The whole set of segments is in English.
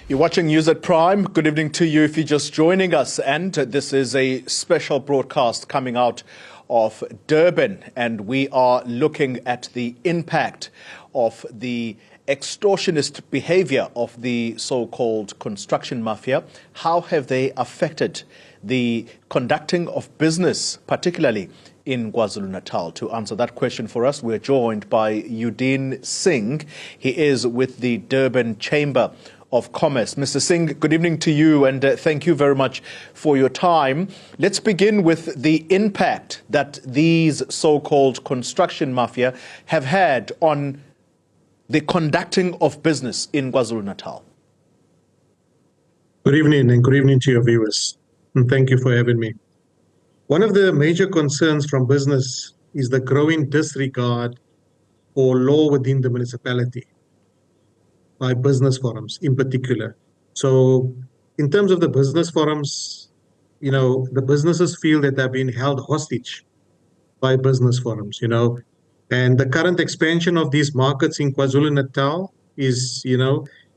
You're watching News at Prime. Good evening to you if you're just joining us. And this is a special broadcast coming out of Durban. And we are looking at the impact of the extortionist behavior of the so-called construction mafia. How have they affected the conducting of business, particularly in KwaZulu-Natal? To answer that question for us, we're joined by Udeen Singh. He is with the Durban Chamber of Commerce. Mr. Singh, good evening to you, and thank you very much for your time. Let's begin with the impact that these so-called construction mafia have had on the conducting of business in KwaZulu-Natal. Good evening, and good evening to your viewers, and thank you for having me. One of the major concerns from business is the growing disregard for law within the municipality by business forums in particular. So in terms of the business forums, the businesses feel that they're being held hostage by business forums, and the current expansion of these markets in KwaZulu-Natal is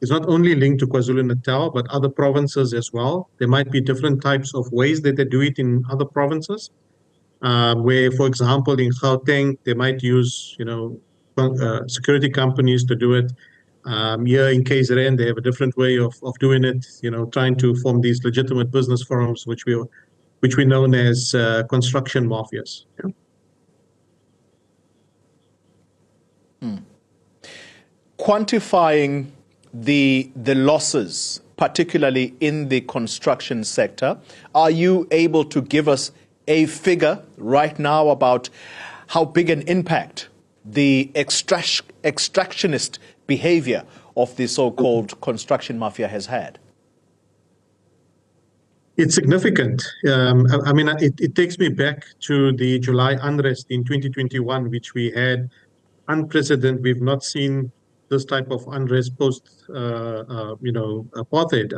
not only linked to KwaZulu-Natal, but other provinces as well. There might be different types of ways that they do it in other provinces, where, for example, in Gauteng, they might use, security companies to do it. Here in KZN, they have a different way of doing it, trying to form these legitimate business forums, which we know as construction mafias. Yeah? Quantifying the losses, particularly in the construction sector, are you able to give us a figure right now about how big an impact the extractionist behavior of the so-called construction mafia has had? It's significant. It takes me back to the July unrest in 2021, which we had unprecedented. We've not seen this type of unrest post, apartheid.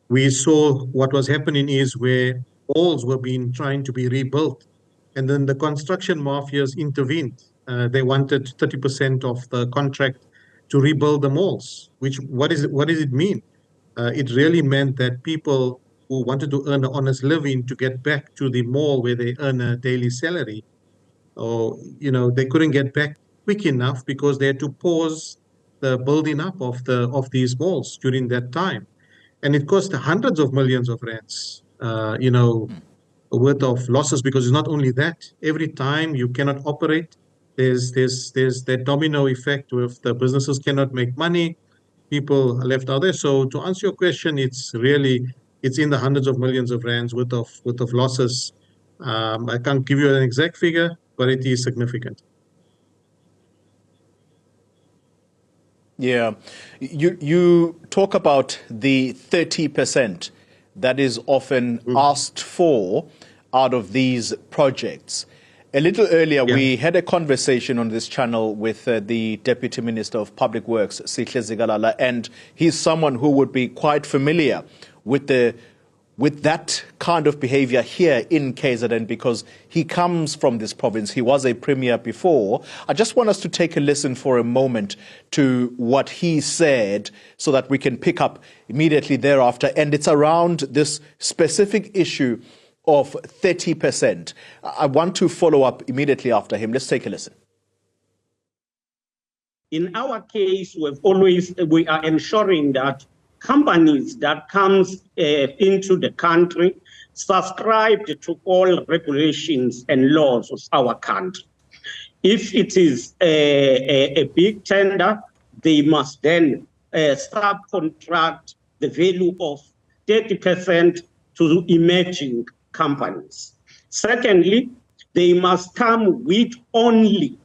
We saw what was happening is where malls were trying to be rebuilt, and then the construction mafias intervened. They wanted 30% of the contract to rebuild the malls. What does it mean? It really meant that people who wanted to earn an honest living to get back to the mall where they earn a daily salary, or they couldn't get back quick enough because they had to pause the building up of these malls during that time, and it cost hundreds of millions of rands, worth of losses. Because it's not only that; every time you cannot operate, there's that domino effect where if the businesses cannot make money, people are left out there. So to answer your question, it's in the hundreds of millions of rands worth of losses. I can't give you an exact figure, but it is significant. Yeah, you talk about the 30% that is often asked for out of these projects. A little earlier, we had a conversation on this channel with the Deputy Minister of Public Works, Sihle Zikalala, and he's someone who would be quite familiar with that kind of behavior here in KZN because he comes from this province. He was a premier before. I just want us to take a listen for a moment to what he said so that we can pick up immediately thereafter. And it's around this specific issue of 30%. I want to follow up immediately after him. Let's take a listen. In our case, we are ensuring that companies that comes into the country subscribe to all regulations and laws of our country. If it is a big tender, they must then subcontract the value of 30% to emerging companies. Secondly, they must come with only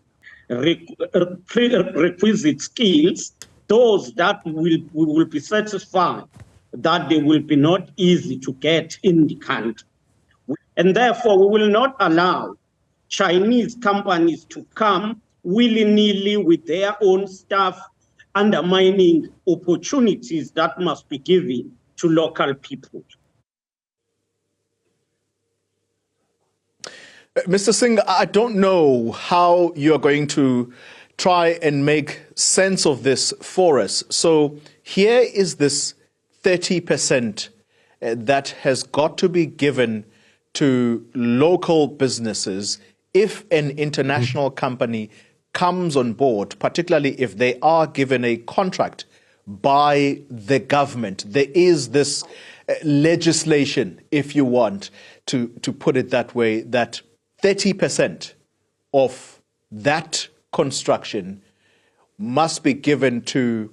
prerequisite skills, those that will be satisfied that they will be not easy to get in the country. And therefore, we will not allow Chinese companies to come willy-nilly with their own staff, undermining opportunities that must be given to local people. Mr. Singh, I don't know how you're going to try and make sense of this for us. So here is this 30% that has got to be given to local businesses if an international company comes on board, particularly if they are given a contract by the government? There is this legislation, if you want to put it that way, that 30% of that construction must be given to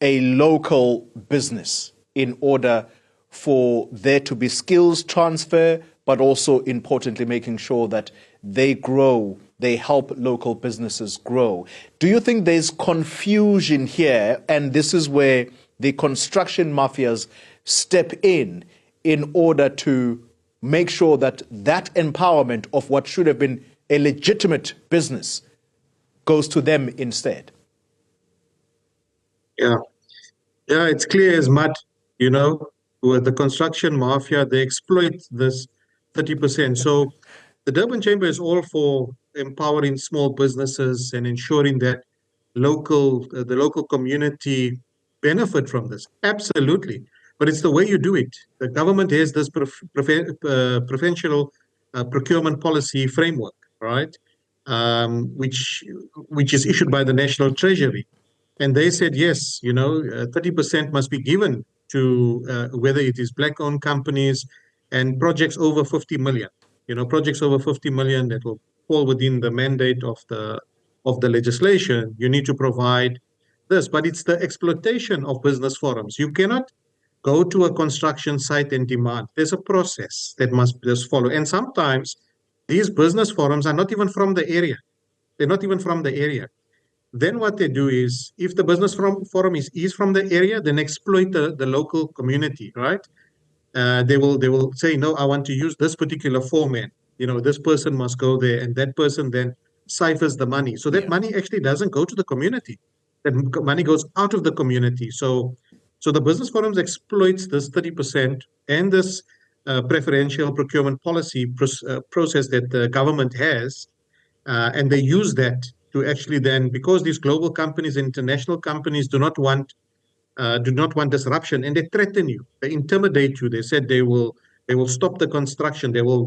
a local business in order for there to be skills transfer, but also importantly making sure that they grow, they help local businesses grow. Do you think there's confusion here, and this is where the construction mafias step in order to make sure that that empowerment of what should have been a legitimate business goes to them instead? Yeah, it's clear as mud, with the construction mafia, they exploit this 30%. So the Durban Chamber is all for empowering small businesses and ensuring that the local community benefit from this. Absolutely. But it's the way you do it. The government has this preferential procurement policy framework, right? Which is issued by the National Treasury. And they said, yes, 30% must be given to whether it is black-owned companies and projects over 50 million. Projects over 50 million that will fall within the mandate of the legislation. You need to provide this, but it's the exploitation of business forums. You cannot go to a construction site and demand. There's a process that must just follow. And sometimes these business forums are not even from the area. They're not even from the area. Then what they do is, if the business forum is from the area, then exploit the local community, right? They will say, no, I want to use this particular format. This person must go there, and that person then ciphers the money. So that money actually doesn't go to the community. That money goes out of the community. So the business forums exploits this 30% and this preferential procurement policy process that the government has, and they use that to actually then, because these global companies, international companies do not want disruption, and they threaten you, they intimidate you. They said they will stop the construction. They will,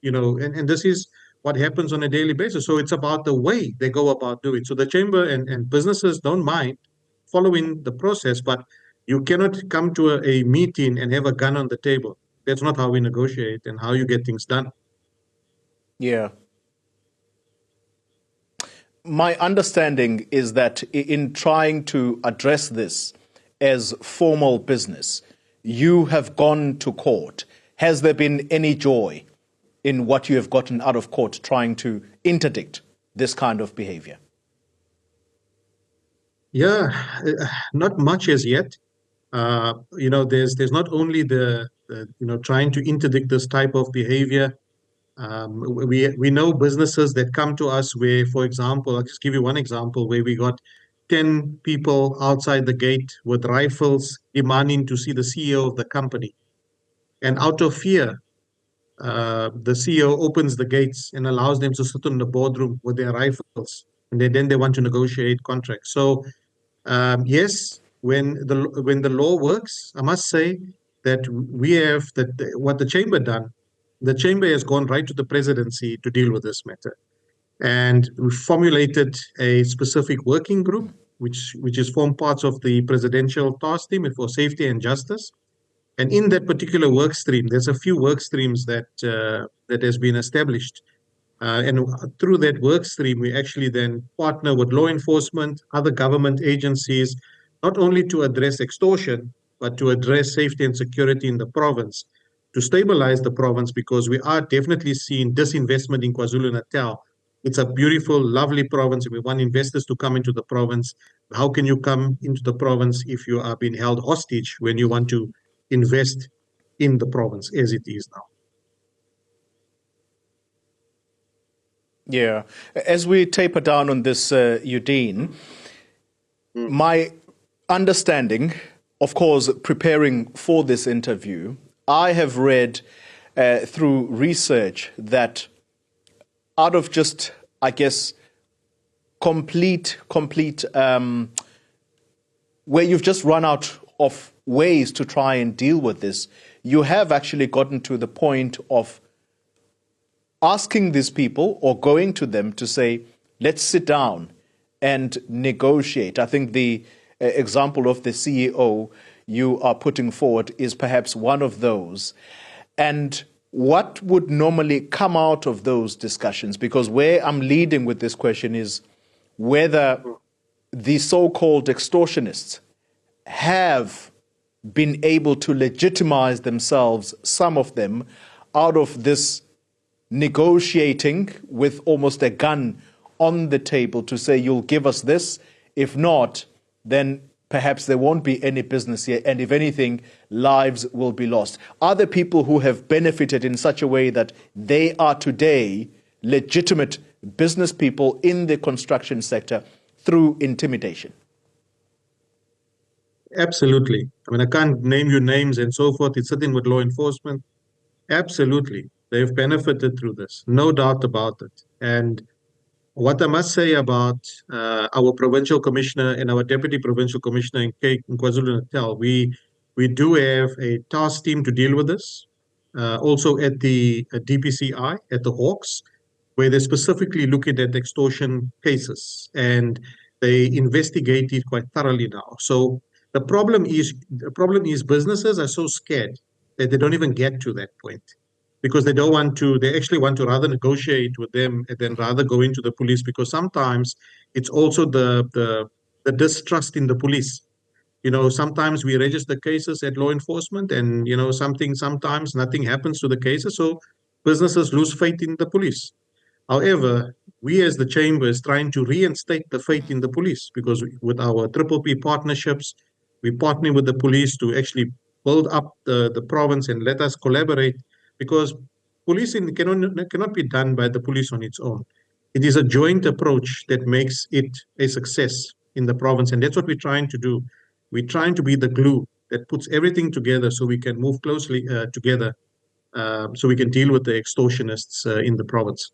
and this is what happens on a daily basis. So it's about the way they go about doing it. So the chamber and businesses don't mind following the process, but you cannot come to a meeting and have a gun on the table. That's not how we negotiate and how you get things done. Yeah. My understanding is that in trying to address this as formal business, you have gone to court. Has there been any joy in what you have gotten out of court trying to interdict this kind of behavior? Yeah, not much as yet. There's not only the trying to interdict this type of behavior. We know businesses that come to us where, for example, I'll just give you one example where we got 10 people outside the gate with rifles demanding to see the CEO of the company. And out of fear, the CEO opens the gates and allows them to sit in the boardroom with their rifles. And then they want to negotiate contracts. So, yes, when the law works, I must say that we have what the chamber done. The chamber has gone right to the presidency to deal with this matter. And we formulated a specific working group, which is formed parts of the presidential task team for safety and justice. And in that particular work stream, there's a few work streams that has been established. And through that work stream, we actually then partner with law enforcement, other government agencies, not only to address extortion, but to address safety and security in the province, to stabilize the province, because we are definitely seeing disinvestment in KwaZulu-Natal. It's a beautiful, lovely province. We want investors to come into the province. How can you come into the province if you are being held hostage when you want to invest in the province as it is now? Yeah. As we taper down on this, Udeen, my understanding, of course, preparing for this interview, I have read through research that out of just, I guess, complete, where you've just run out of ways to try and deal with this, you have actually gotten to the point of asking these people or going to them to say, let's sit down and negotiate. I think the example of the CEO you are putting forward is perhaps one of those. And what would normally come out of those discussions? Because where I'm leading with this question is whether the so-called extortionists have been able to legitimize themselves, some of them, out of this negotiating with almost a gun on the table to say, you'll give us this. If not, then perhaps there won't be any business here. And if anything, lives will be lost. Are there people who have benefited in such a way that they are today legitimate business people in the construction sector through intimidation? Absolutely. I mean, I can't name you names and so forth. It's sitting with law enforcement. Absolutely. They've benefited through this. No doubt about it. And what I must say about our provincial commissioner and our deputy provincial commissioner in KwaZulu-Natal, we do have a task team to deal with this. Also at the DPCI, at the Hawks, where they're specifically looking at extortion cases, and they investigate it quite thoroughly now. So the problem is businesses are so scared that they don't even get to that point, because they don't want to, they actually want to rather negotiate with them than rather go into the police, because sometimes it's also the distrust in the police. Sometimes we register cases at law enforcement and, sometimes nothing happens to the cases. So businesses lose faith in the police. However, we as the chamber is trying to reinstate the faith in the police, because with our Triple P partnerships, we partner with the police to actually build up the province and let us collaborate, because policing cannot be done by the police on its own. It is a joint approach that makes it a success in the province, and that's what we're trying to do. We're trying to be the glue that puts everything together so we can move closely together, so we can deal with the extortionists in the province.